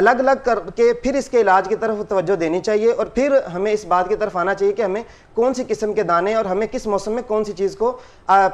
الگ الگ کر کے پھر اس کے علاج کی طرف توجہ دینی چاہیے, اور پھر ہمیں اس بات کی طرف آنا چاہیے کہ ہمیں کون سی قسم کے دانے اور ہمیں کس موسم میں کون سی چیز کو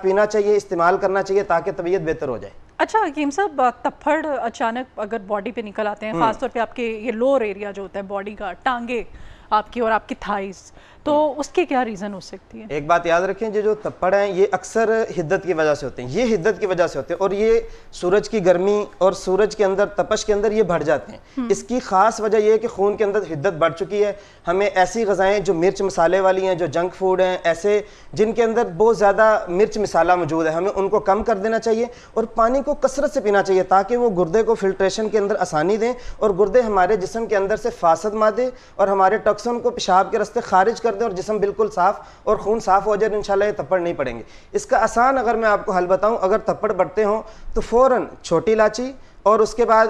پینا چاہیے, استعمال کرنا چاہیے تاکہ طبیعت بہتر ہو جائے. اچھا حکیم صاحب, تپھڑ اچانک اگر باڈی پہ نکل آتے ہیں, خاص طور پہ آپ کے یہ لوور ایریا جو ہوتا ہے باڈی کا, ٹانگے آپ کی اور آپ کی تھائز, تو اس کی کیا ریزن ہو سکتی ہے؟ ایک بات یاد رکھیں, جو تپڑ ہیں یہ اکثر حدت کی وجہ سے ہوتے ہیں, یہ حدت کی وجہ سے ہوتے ہیں, اور یہ سورج کی گرمی اور سورج کے اندر تپش کے اندر یہ بڑھ جاتے ہیں. اس کی خاص وجہ یہ ہے کہ خون کے اندر حدت بڑھ چکی ہے. ہمیں ایسی غذائیں جو مرچ مسالے والی ہیں, جو جنک فوڈ ہیں, ایسے جن کے اندر بہت زیادہ مرچ مسالہ موجود ہے, ہمیں ان کو کم کر دینا چاہیے, اور پانی کو کثرت سے پینا چاہیے تاکہ وہ گردے کو فلٹریشن کے اندر آسانی دیں, اور گردے ہمارے جسم کے اندر سے فاسد مادے اور ہمارے ٹاکسن کو پیشاب کے راستے خارج کر دیں, اور جسم بالکل صاف اور خون صاف ہو جائے, انشاءاللہ یہ تپڑ نہیں پڑیں گے. اس کا آسان اگر میں آپ کو حل بتاؤں, اگر تپڑ بڑھتے ہوں تو فوراً چھوٹی الائچی اور اس کے بعد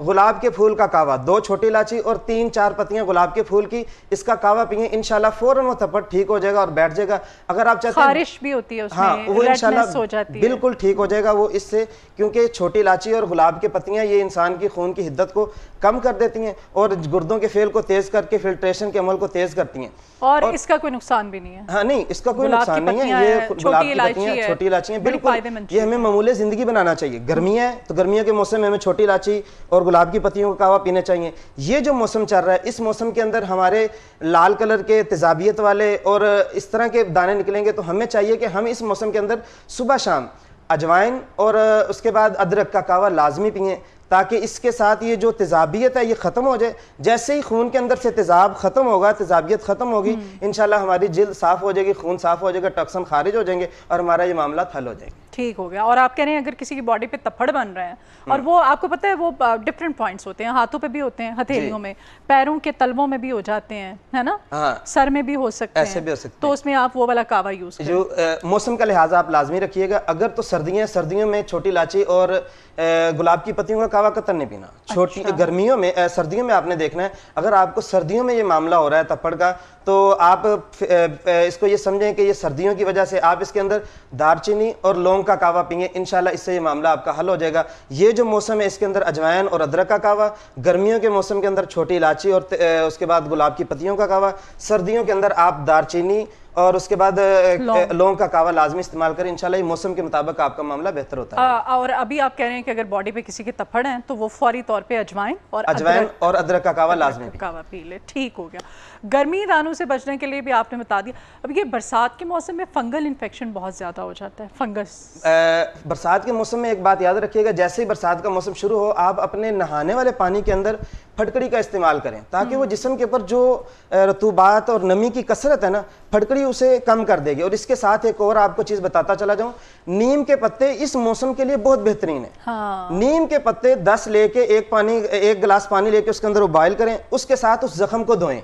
گلاب کے پھول کا کعوہ, 2 چھوٹی الائچی اور 3-4 پتیاں گلاب کے پھول کی, اس کا کعوہ پئیں, انشاءاللہ فوراً وہ تپڑ ٹھیک ہو جائے گا اور بیٹھ جائے گا. اگر آپ چاہتے ہیں خارش بھی ہوتی ہے اس ہاں, میں, وہ ریڈنس ہو انشاءاللہ جاتی ہے, بالکل ٹھیک ہو جائے گا وہ اس سے, کیونکہ چھوٹی الائچی اور گلاب کی پتیاں یہ انسان کی خون کی حدت کو کم کر دیتی ہیں اور گردوں کے فعل کو تیز کر کے فلٹریشن کے عمل کو تیز کرتی ہیں. اور اس کا کوئی نقصان بھی نہیں ہے. ہاں نہیں, اس کا کوئی نقصان نہیں ہے. یہ گلاب کی پتیاں چھوٹی الائچی ہیں, بالکل یہ ہمیں معمول زندگی بنانا چاہیے. گرمیاں ہیں تو گرمیوں کے موسم میں ہمیں چھوٹی الائچی اور گلاب کی پتیوں کا کعوہ پینے چاہیے. یہ جو موسم چل رہا ہے, اس موسم کے اندر ہمارے لال کلر کے تیزابیت والے اور اس طرح کے دانے نکلیں گے, تو ہمیں چاہیے کہ ہم اس موسم کے اندر صبح شام اجوائن اور اس کے بعد ادرک کا کعوہ لازمی پئیں, تاکہ اس کے ساتھ یہ جو تیزابیت ہے یہ ختم ہو جائے. جیسے ہی خون کے اندر سے تیزاب ختم ہوگا, تیزابیت ختم ہوگی, انشاءاللہ ہماری جلد صاف ہو جائے گی, خون صاف ہو جائے گا, ٹاکسن خارج ہو جائیں گے اور ہمارا یہ معاملات حل ہو جائیں گے. ٹھیک ہو گیا. اور آپ کہہ رہے ہیں اگر کسی کی باڈی پہ تپھڑ بن رہے ہیں, اور وہ آپ کو پتہ ہے وہ ڈفرینٹ پوائنٹس ہوتے ہیں, ہاتھوں پہ بھی ہوتے ہیں, ہتھیلیوں میں, پیروں کے تلووں میں بھی ہو جاتے ہیں, ہے نا, سر میں بھی ہو سکتے ہیں, ایسے بھی ہو سکتے ہیں, تو اس میں آپ وہ والا کعوہ یوز کریں. جو موسم کا لحاظ آپ لازمی رکھیے گا. اگر تو سردیوں میں چھوٹی الائچی اور گلاب کی پتیوں کا کعوہ قطعاً نہیں پینا. چھوٹی گرمیوں میں, سردیوں میں آپ نے دیکھنا ہے, اگر آپ کو سردیوں میں یہ معاملہ ہو رہا ہے تپڑ کا, تو آپ اس کو یہ سمجھیں کہ یہ سردیوں کی وجہ سے آپ اس کے اندر دار چینی اور لونگ کا کعوہ پئیں, انشاءاللہ اس سے یہ معاملہ آپ کا حل ہو جائے گا. یہ جو موسم ہے اس کے اندر اجوائن اور ادرک کا کعوہ, گرمیوں کے موسم کے اندر چھوٹی الائچی اور اس کے بعد گلاب کی پتیوں کا کعوہ, سردیوں کے اندر آپ دار چینی اور اس کے بعد لونگ کا کعوہ لازمی استعمال کریں. انشاءاللہ یہ موسم کے مطابق آپ کا معاملہ بہتر ہوتا ہے. اور ابھی آپ کہہ رہے ہیں کہ اگر باڈی پہ کسی کے تپھڑ ہیں تو وہ فوری طور پہ اجوائن اور ادرک کا کعوہ لازمی پی لے. ٹھیک ہو گیا. گرمی دانوں سے بچنے کے لیے بھی آپ نے بتا دیا. اب یہ برسات کے موسم میں فنگل انفیکشن بہت زیادہ ہو جاتا ہے, فنگس. برسات کے موسم میں ایک بات یاد رکھیے گا, جیسے ہی برسات کا موسم شروع ہو, آپ اپنے نہانے والے پانی کے اندر پھٹکڑی کا استعمال کریں, تاکہ وہ جسم کے اوپر جو رطوبات اور نمی کی کثرت ہے نا, پھٹکڑی اسے کم کر دے گی. اور اس کے ساتھ ایک اور آپ کو چیز بتاتا چلا جاؤں, نیم کے پتے اس موسم کے لیے بہت بہترین ہیں. نیم کے پتے 10 لے کے ایک گلاس پانی لے کے اس کے اندر بوائل کریں, اس کے ساتھ اس زخم کو دھوئیں,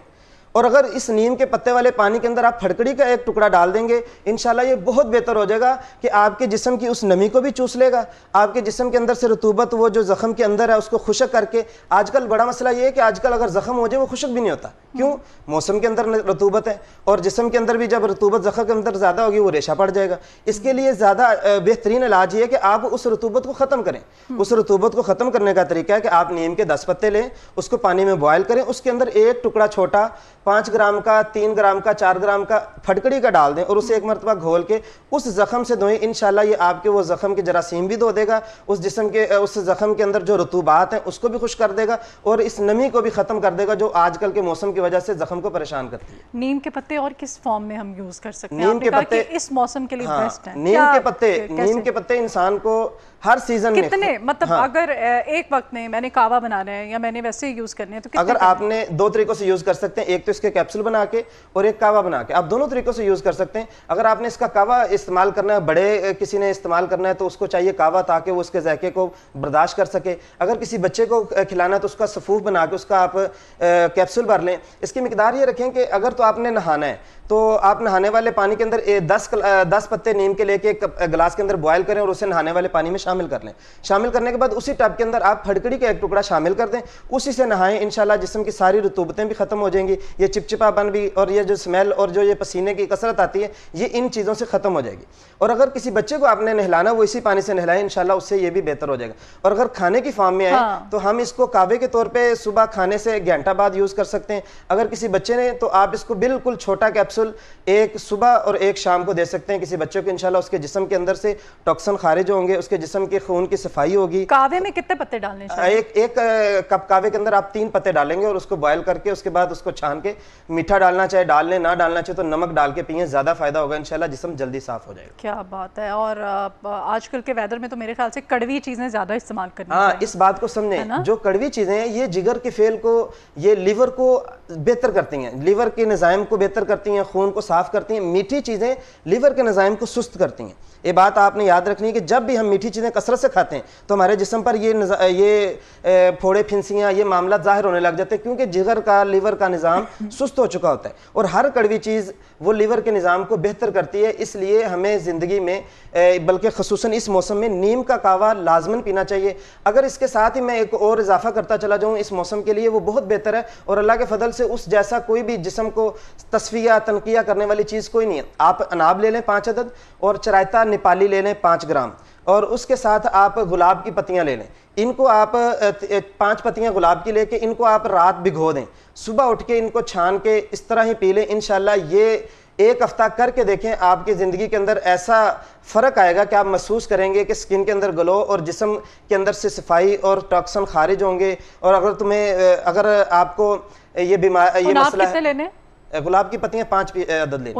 اور اگر اس نیم کے پتے والے پانی کے اندر آپ پھٹکڑی کا ایک ٹکڑا ڈال دیں گے, انشاءاللہ یہ بہت بہتر ہو جائے گا کہ آپ کے جسم کی اس نمی کو بھی چوس لے گا, آپ کے جسم کے اندر سے رطوبت وہ جو زخم کے اندر ہے اس کو خشک کر کے. آج کل بڑا مسئلہ یہ ہے کہ آج کل اگر زخم ہو جائے وہ خشک بھی نہیں ہوتا. کیوں؟ موسم کے اندر رطوبت ہے, اور جسم کے اندر بھی جب رطوبت زخم کے اندر زیادہ ہوگی وہ ریشہ پڑ جائے گا. اس کے لیے زیادہ بہترین علاج یہ ہے کہ آپ اس رطوبت کو ختم کریں. اس رطوبت کو ختم کرنے کا طریقہ ہے کہ آپ نیم کے 10 پتے لیں, اس کو پانی میں بوائل کریں, اس کے اندر ایک ٹکڑا چھوٹا 5 گرام کا, 3 گرام کا, 4 گرام کا پھٹکڑی کا ڈال دیں, اور اسے ایک مرتبہ گھول کے اس زخم سے دھوئیں. انشاءاللہ یہ آپ کے وہ زخم کے جراثیم بھی دھو دے گا, اس زخم کے اندر جو رطوبات ہیں اس کو بھی خشک کر دے گا, اور اس نمی کو بھی ختم کر دے گا جو آج کل کے موسم کی وجہ سے زخم کو پریشان کرتی ہے. نیم کے پتے اور کس فارم میں ہم یوز کر سکتے ہیں؟ آپ نے کہا کہ اس موسم کے لیے بیسٹ ہیں. نیم کے پتے انسان کو ہر سیزن میں کتنے, مطلب اگر ایک وقت میں نے کعوہ بنانا ہے یا میں نے ویسے یوز کرنے ہیں تو اگر آپ نے 2 طریقوں سے یوز کر سکتے ہیں, ایک تو اس کے کیپسول بنا کے اور ایک کعوہ بنا کے, آپ دونوں طریقوں سے یوز کر سکتے ہیں. اگر آپ نے اس کا کعوہ استعمال کرنا ہے, بڑے کسی نے استعمال کرنا ہے, تو اس کو چاہیے کعوہ تاکہ وہ اس کے ذائقے کو برداشت کر سکے. اگر کسی بچے کو کھلانا ہے تو اس کا سفوف بنا کے اس کا آپ کیپسول بھر لیں. اس کی مقدار یہ رکھیں کہ اگر تو آپ نے نہانا ہے تو آپ نہانے والے پانی کے اندر 10 پتے نیم کے لے کے گلاس کے اندر بوائل کریں اور اسے نہانے والے پانی میں شامل کر لیں. شامل کرنے کے بعد اسی ٹب کے اندر آپ پھٹکڑی کا ایک ٹکڑا شامل کر دیں, اسی سے نہائیں. انشاءاللہ جسم کی ساری رطوبتیں بھی ختم ہو جائیں گی, یہ چپچپا بن بھی, اور یہ جو اسمیل اور جو یہ پسینے کی کثرت آتی ہے یہ ان چیزوں سے ختم ہو جائے گی. اور اگر کسی بچے کو آپ نے نہلانا وہ اسی پانی سے نہلائیں, انشاءاللہ اس سے یہ بھی بہتر ہو جائے گا. اور اگر کھانے کی فارم میں آئیں تو ہم اس کو کعوے کے طور پہ صبح کھانے سے 1 گھنٹہ بعد یوز کر سکتے ہیں. اگر کسی بچے نے تو آپ اس کو بالکل چھوٹا کیپسول ایک صبح اور ایک شام کو دے سکتے ہیں کسی بچے کو. انشاءاللہ اس کے جسم کے اندر سے ٹاکسن خارج ہوں گے, اس کے جسم کے خون کی صفائی ہوگی. کعوے میں کتنے پتے ڈالنے چاہیے؟ ایک کپ کعوے کے اندر آپ 3 پتے ڈالیں گے اور اس کو بوائل کر کے اس کے بعد اس کو چھان کے, میٹھا ڈالنا چاہے ڈال لیں, نہ ڈالنا چاہے تو نمک ڈال کے پئیں, زیادہ فائدہ ہوگا. انشاءاللہ جسم جلدی صاف ہو جائے گا. کیا بات ہے. اور آج کل کے ویدر میں تو میرے خیال سے کڑوی چیزیں زیادہ استعمال کرنی ہاں, چاہیے. اس بات کو سمجھیں, جو کڑوی چیزیں ہیں یہ جگر کے فعل کو, یہ لیور کو بہتر کرتی ہیں, لیور کے نظام کو بہتر کرتی ہیں, خون کو صاف کرتی ہیں. میٹھی چیزیں لیور کے نظام کو سست کرتی ہیں. یہ بات آپ نے یاد رکھنی ہے کہ جب بھی ہم میٹھی چیزیں کثرت سے کھاتے ہیں تو ہمارے جسم پر یہ پھوڑے پھنسیاں یہ معاملات ظاہر ہونے لگ جاتے ہیں, کیونکہ جگر کا لیور کا نظام سست ہو چکا ہوتا ہے. اور ہر کڑوی چیز وہ لیور کے نظام کو بہتر کرتی ہے. اس لیے ہمیں زندگی میں بلکہ خصوصاً اس موسم میں نیم کا قہوہ لازماً پینا چاہیے. اگر اس کے ساتھ ہی میں ایک اور اضافہ کرتا چلا جاؤں اس موسم کے لیے, وہ بہت بہتر ہے. اور اللہ کے فضل سے اس جیسا کوئی بھی جسم کو تصفیہ تنقیہ کرنے والی چیز کوئی نہیں ہے. آپ اناب لے لیں 5 عدد, اور چرائتا نیپالی لے لیں 5 گرام, اور اس کے ساتھ آپ گلاب کی پتیاں لے لیں. ان کو آپ 5 پتیاں گلاب کی لے کے ان کو آپ رات بھگو دیں, صبح اٹھ کے ان کو چھان کے اس طرح ہی پی لیں. انشاءاللہ یہ 1 ہفتہ کر کے دیکھیں, آپ کی زندگی کے اندر ایسا فرق آئے گا کہ آپ محسوس کریں گے کہ سکن کے اندر گلو اور جسم کے اندر سے صفائی اور ٹاکسن خارج ہوں گے. اور اگر آپ کو یہ مسئلہ ہے, گلاب کی پتیاں 5 عدد لیں,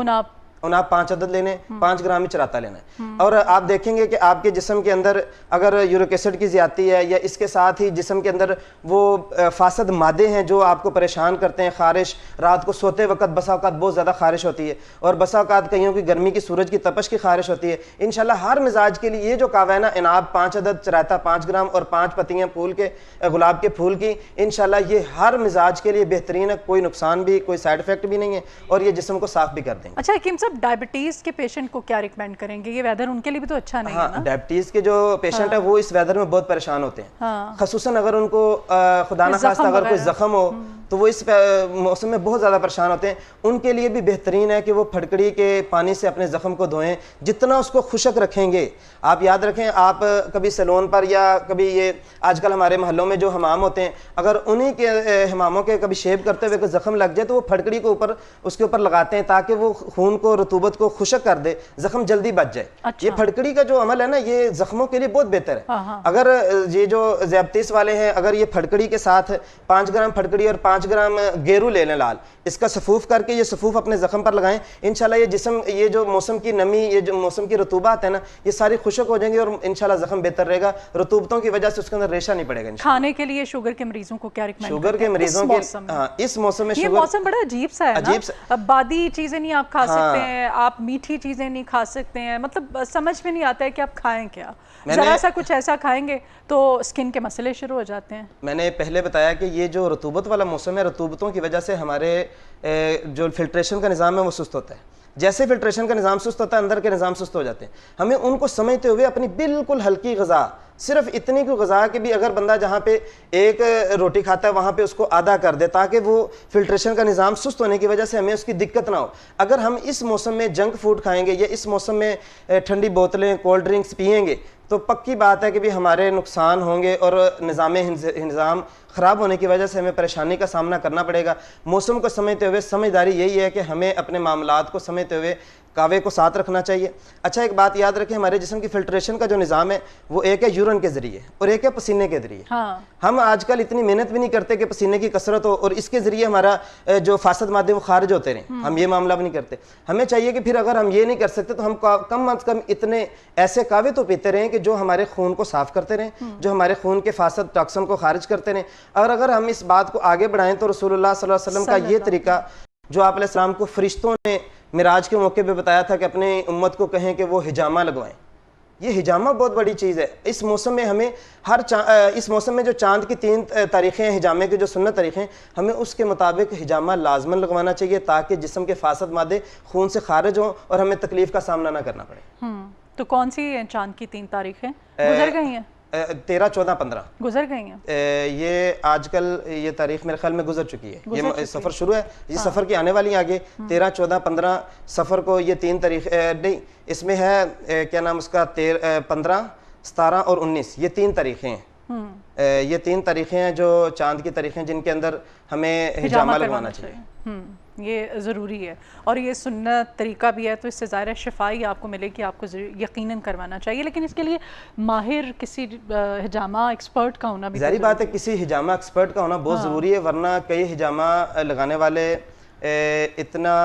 اناب 5 عدد لینے, 5 گرام چراتا لینا ہے. اور آپ دیکھیں گے کہ آپ کے جسم کے اندر اگر یورک ایسڈ کی زیادتی ہے, یا اس کے ساتھ ہی جسم کے اندر وہ فاسد مادے ہیں جو آپ کو پریشان کرتے ہیں, خارش, رات کو سوتے وقت بسا اوقات بہت زیادہ خارش ہوتی ہے, اور بسا اوقات کئیوں کی گرمی کی سورج کی تپش کی خارش ہوتی ہے. انشاءاللہ ہر مزاج کے لیے یہ جو قہوہ ہے نا, اناب 5 عدد, چراتا 5 گرام اور 5 پتیاں پھول کے گلاب کے پھول کی, انشاءاللہ یہ ہر مزاج کے لیے بہترین ہے. کوئی نقصان بھی, کوئی سائیڈ افیکٹ بھی نہیں ہے, اور یہ جسم کو صاف بھی کر دیں گے. اچھا حکیم صاحب, ڈائبٹیز کے پیشنٹ کو کیا ریکمینڈ کریں گے؟ یہ ویدر ان کے لیے بھی تو اچھا نہیں ہے نا. ڈائبٹیز کے جو پیشنٹ ہیں وہ اس ویدر میں بہت پریشان ہوتے ہیں, خصوصاً اگر ان کو خدا نخواستہ اگر کوئی زخم ہو تو وہ اس موسم میں بہت زیادہ پریشان ہوتے ہیں. ان کے لیے بھی بہترین ہے کہ وہ پھٹکڑی کے پانی سے اپنے زخم کو دھوئیں. جتنا اس کو خشک رکھیں گے, آپ یاد رکھیں, آپ کبھی سیلون پر یا کبھی یہ آج کل ہمارے محلوں میں جو حمام ہوتے ہیں, اگر انہی کے حماموں کے کبھی شیو کرتے ہوئے کوئی زخم لگ جائے تو وہ پھٹکڑی کو اس کے اوپر لگاتے ہیں تاکہ وہ خون کو, رطوبت کو خشک کر دے, زخم جلدی بچ جائے. یہ پھٹکڑی کا جو عمل ہے نا, یہ زخموں کے لیے بہت بہتر ہے. اگر یہ جو ذیابطیس والے ہیں, اگر یہ پھٹکڑی کے ساتھ 5 گرام پھٹکڑی اور 5 گرام گیرو لے لیں لال, اس کا سفوف کر کے یہ سفوف اپنے زخم پر لگائیں, انشاءاللہ یہ جسم, یہ جو موسم کی نمی, یہ جو موسم کی رطوبات ہے نا, یہ ساری خشک ہو جائیں گے اور انشاءاللہ زخم بہتر رہے گا. رطوبتوں کی وجہ سے اس کے اندر ریشہ نہیں پڑے گا. کھانے کے لیے شوگر کے مریضوں کو کیا ریکمینڈ کرتے ہیں؟ شوگر کے مریضوں کے اس موسم میں, یہ موسم بڑا عجیب سا ہے نا, بادی چیزیں نہیں آپ کھا سکتے ہیں, آپ میٹھی چیزیں نہیں کھا سکتے ہیں, مطلب سمجھ میں نہیں آتا ہے کہ آپ کھائیں کیا. ذرا سا کچھ ایسا کھائیں گے تو سکن کے مسئلے شروع ہو جاتے ہیں. میں نے پہلے بتایا کہ یہ جو رطوبت والا موسم ہے, رطوبتوں کی وجہ سے ہمارے جو فلٹریشن کا نظام ہے وہ سست ہوتا ہے. جیسے فلٹریشن کا نظام سست ہوتا ہے, اندر کے نظام سست ہو جاتے ہیں. ہمیں ان کو سمجھتے ہوئے اپنی بالکل ہلکی غذا, صرف اتنی کی غذا کہ بھی اگر بندہ جہاں پہ 1 روٹی کھاتا ہے وہاں پہ اس کو آدھا کر دے, تاکہ وہ فلٹریشن کا نظام سست ہونے کی وجہ سے ہمیں اس کی دقت نہ ہو. اگر ہم اس موسم میں جنک فوڈ کھائیں گے یا اس موسم میں ٹھنڈی بوتلیں, کولڈ ڈرنکس پئیں گے تو پکی بات ہے کہ بھی ہمارے نقصان ہوں گے اور نظام خراب ہونے کی وجہ سے ہمیں پریشانی کا سامنا کرنا پڑے گا. موسم کو سمجھتے ہوئے سمجھداری یہی ہے کہ ہمیں اپنے معاملات کو سمجھتے ہوئے قہوے کو ساتھ رکھنا چاہیے. اچھا, ایک بات یاد رکھیں, ہمارے جسم کی فلٹریشن کا جو نظام ہے وہ ایک ہے یورین کے ذریعے اور ایک ہے پسینے کے ذریعے. ہم آج کل اتنی محنت بھی نہیں کرتے کہ پسینے کی کثرت ہو اور اس کے ذریعے ہمارا جو فاسد مادے وہ خارج ہوتے رہیں, ہم یہ معاملہ بھی نہیں کرتے. ہمیں چاہیے کہ پھر اگر ہم یہ نہیں کر سکتے تو ہم کم از کم اتنے ایسے قہوے تو پیتے رہیں کہ جو ہمارے خون کو صاف کرتے رہیں, جو ہمارے خون کے فاسد ٹاکسن کو خارج کرتے رہیں. اور اگر ہم اس بات کو آگے بڑھائیں تو رسول اللہ صلی اللہ علیہ وسلم کا یہ طریقہ جو آپ علیہ السلام کو فرشتوں نے معراج کے موقع پہ بتایا تھا کہ اپنی امت کو کہیں کہ وہ حجامہ لگوائیں, یہ حجامہ بہت بڑی چیز ہے. اس موسم میں ہمیں اس موسم میں جو چاند کی 3 تاریخیں ہیں حجامے کے جو سنت طریقے ہیں, ہمیں اس کے مطابق حجامہ لازماً لگوانا چاہیے تاکہ جسم کے فاسد مادے خون سے خارج ہوں اور ہمیں تکلیف کا سامنا نہ کرنا پڑے. تو کون سی ہیں چاند کی 3 تاریخیں گزر گئی ہیں؟ 13, 14, 15 گزر گئی ہیں. یہ آج کل یہ تاریخ میرے خیال میں گزر چکی ہے. یہ سفر شروع ہے, یہ سفر کی آنے والی آگے 13, 14, 15 سفر کو یہ 3 تاریخ نہیں, اس میں ہے کیا نام اس کا 15, 17 اور 19, یہ 3 تاریخیں ہیں. یہ 3 تاریخیں ہیں جو چاند کی تاریخیں جن کے اندر ہمیں حجامہ لگوانا چاہیے. یہ ضروری ہے اور یہ سنت طریقہ بھی ہے, تو اس سے ظاہر شفائی آپ کو ملے گی, آپ کو یقیناً کروانا چاہیے. لیکن اس کے لیے ماہر کسی حجامہ ایکسپرٹ کا ہونا بھی ظاہری بات ہے, کسی حجامہ ایکسپرٹ کا ہونا بہت ضروری ہے, ورنہ کئی حجامہ لگانے والے اتنا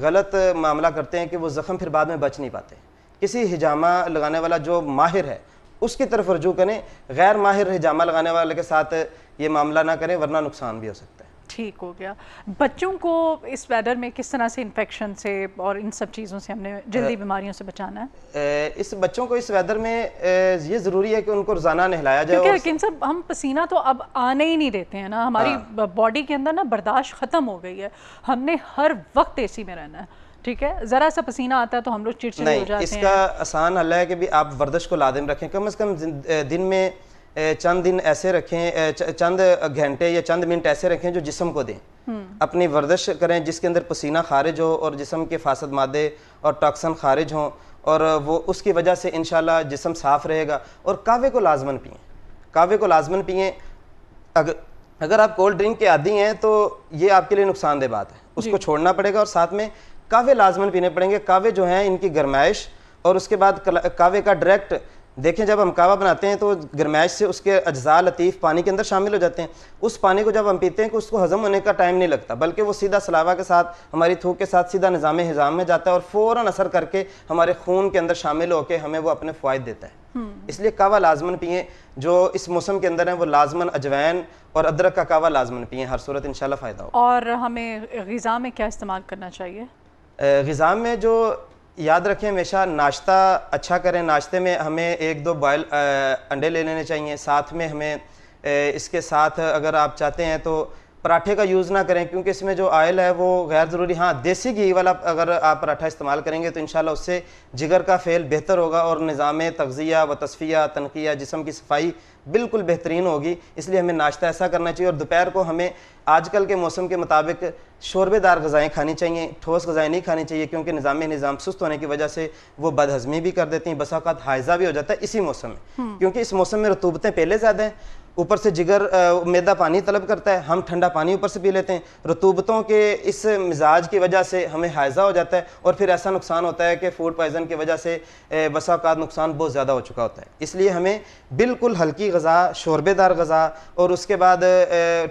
غلط معاملہ کرتے ہیں کہ وہ زخم پھر بعد میں بچ نہیں پاتے. کسی حجامہ لگانے والا جو ماہر ہے اس کی طرف رجوع کریں, غیر ماہر حجامہ لگانے والے کے ساتھ یہ معاملہ نہ کریں ورنہ نقصان بھی ہو سکتا ہے. ٹھیک ہو گیا. بچوں کو اس ویدر میں کس طرح سے انفیکشن سے اور ان سب چیزوں سے ہم نے جلدی بیماریوں سے بچانا ہے؟ اس بچوں کو اس ویدر میں یہ ضروری ہے کہ ان کو روزانہ نہلایا جائے. کیونکہ لیکن سب ہم پسینہ تو اب آنے ہی نہیں دیتے ہیں نا, ہماری باڈی کے اندر نا برداشت ختم ہو گئی ہے, ہم نے ہر وقت اے سی میں رہنا ہے. ٹھیک ہے, ذرا سا پسینہ آتا ہے تو ہم لوگ چڑچڑے ہو جاتے ہیں. اس کا آسان حل ہے کہ بھی آپ ورزش کو لازم رکھیں, کم از کم دن میں چند دن ایسے رکھیں, چند گھنٹے یا چند منٹ ایسے رکھیں جو جسم کو دیں. اپنی ورزش کریں جس کے اندر پسینہ خارج ہو اور جسم کے فاسد مادے اور ٹاکسن خارج ہوں, اور وہ اس کی وجہ سے انشاءاللہ جسم صاف رہے گا. اور قہوے کو لازماً پئیں, قہوے کو لازماً پئیں. اگر آپ کولڈ ڈرنک کے عادی ہیں تو یہ آپ کے لیے نقصان دہ بات ہے, اس کو چھوڑنا پڑے گا. اور ساتھ میں قہوے لازماً پینے پڑیں گے. قہوے جو ہیں ان کی گرمائش, اور اس کے بعد قہوے کا ڈائریکٹ دیکھیں, جب ہم قہوہ بناتے ہیں تو گرمائش سے اس کے اجزاء لطیف پانی کے اندر شامل ہو جاتے ہیں. اس پانی کو جب ہم پیتے ہیں کہ اس کو ہضم ہونے کا ٹائم نہیں لگتا, بلکہ وہ سیدھا سلاوا کے ساتھ ہماری تھوک کے ساتھ سیدھا نظام ہضم میں جاتا ہے اور فوراً اثر کر کے ہمارے خون کے اندر شامل ہو کے ہمیں وہ اپنے فوائد دیتا ہے. اس لیے قہوہ لازماً پئیں. جو اس موسم کے اندر ہیں وہ لازماً اجوائن اور ادرک کا قہوہ لازماً پئیں, ہر صورت انشاءاللہ فائدہ ہوگا. اور ہمیں غذا میں کیا استعمال کرنا چاہیے؟ غذا میں جو یاد رکھیں ہمیشہ ناشتہ اچھا کریں. ناشتے میں ہمیں 1-2 بوائل انڈے لے لینے چاہیے. ساتھ میں ہمیں اس کے ساتھ اگر آپ چاہتے ہیں تو پراٹھے کا یوز نہ کریں, کیونکہ اس میں جو آئل ہے وہ غیر ضروری. ہاں, دیسی گھی والا اگر آپ پراٹھا استعمال کریں گے تو انشاءاللہ اس سے جگر کا فعل بہتر ہوگا اور نظام تغذیہ و تصفیہ تنقیہ جسم کی صفائی بالکل بہترین ہوگی. اس لیے ہمیں ناشتہ ایسا کرنا چاہیے. اور دوپہر کو ہمیں آج کل کے موسم کے مطابق شوربے دار غذائیں کھانی چاہیے, ٹھوس غذائیں نہیں کھانی چاہیے, کیونکہ نظام سست ہونے کی وجہ سے وہ بد ہضمی بھی کر دیتی ہیں. بسا اوقات حائضہ بھی ہو جاتا ہے اسی موسم میں, کیونکہ اس موسم میں رطوبتیں پہلے زیادہ ہیں, اوپر سے جگر معدہ پانی طلب کرتا ہے, ہم ٹھنڈا پانی اوپر سے پی لیتے ہیں. رطوبتوں کے اس مزاج کی وجہ سے ہمیں حائضہ ہو جاتا ہے اور پھر ایسا نقصان ہوتا ہے کہ فوڈ پوائزن کی وجہ سے بسا اوقات نقصان بہت زیادہ ہو چکا ہوتا ہے. اس لیے ہمیں بالکل ہلکی غذا, شوربے دار غذا اور اس کے بعد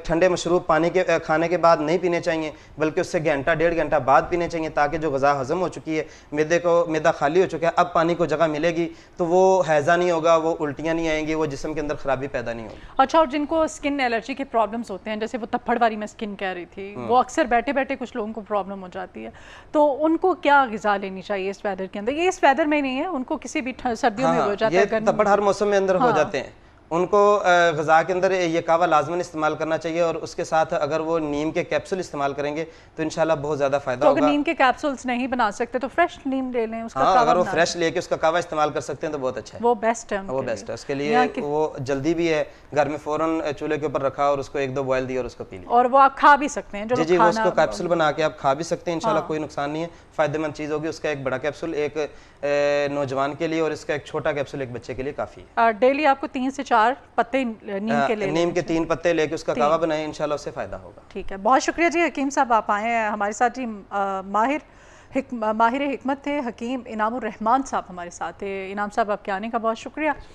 ٹھنڈے مشروب پانی کے کھانے کے بعد نہیں پینے چاہیے, بلکہ اس سے 1-1.5 گھنٹہ بعد پینے چاہیے, تاکہ جو غذا ہضم ہو چکی ہے, معدہ خالی ہو چکا ہے, اب پانی کو جگہ ملے گی تو وہ حیضہ نہیں ہوگا, وہ الٹیاں نہیں آئیں گی, وہ جسم کے اندر خرابی پیدا نہیں ہوگی. اچھا, اور جن کو اسکن الرجی کے پرابلمس ہوتے ہیں, جیسے وہ تپھڑ والی میں اسکن کہہ رہی تھی, وہ اکثر بیٹھے بیٹھے کچھ لوگوں کو پرابلم ہو جاتی ہے, تو ان کو کیا غذا لینی چاہیے اس ویدر کے اندر؟ یہ اس ویدر میں نہیں ہے, ان کو کسی بھی سردیوں میں ہو جاتا ہے. یہ تپھڑ ہر موسم میں اندر ہو جاتے ہیں. ان کو غذا کے اندر یہ قہوہ لازماً استعمال کرنا چاہیے, اور اس کے ساتھ اگر وہ نیم کے کیپسول استعمال کریں گے تو انشاءاللہ بہت زیادہ فائدہ ہوگا. تو اگر نیم کے کیپسولز نہیں بنا سکتے تو فریش نیم لے لیں, اس کا اگر وہ فریش لے کے اس کا قہوہ استعمال کر سکتے ہیں تو بہت اچھا ہے, وہ بیسٹ ہے. وہ بیسٹ ہے اس کے لیے, وہ جلدی بھی ہے, گھر میں فوراً چولہے کے اوپر رکھا اور اس کو 1-2 بوائل دیا اور اس کو پی لیا, اور وہ آپ کھا بھی سکتے ہیں. جی, وہ اس کو کیپسول بنا کے آپ کھا بھی سکتے ہیں, انشاءاللہ کوئی نقصان نہیں ہے, فائدہ مند چیز ہوگی. اس کا ایک بڑا کیپسول ایک نوجوان کے لیے اور اس کا ایک چھوٹا کیپسول ایک بچے کے لیے کافی ہے. ڈیلی آپ کو 3 سے 4 پتے نیم کے 3 پتے لے کے اس کا قہوہ بنائیں, انشاءاللہ اس سے فائدہ ہوگا. ٹھیک ہے, بہت شکریہ جی. حکیم صاحب آپ آئے ہیں ہمارے ساتھ. جی, ماہر حکمت تھے حکیم انعام الرحمان صاحب ہمارے ساتھ تھے. انعام صاحب آپ کے آنے کا بہت شکریہ.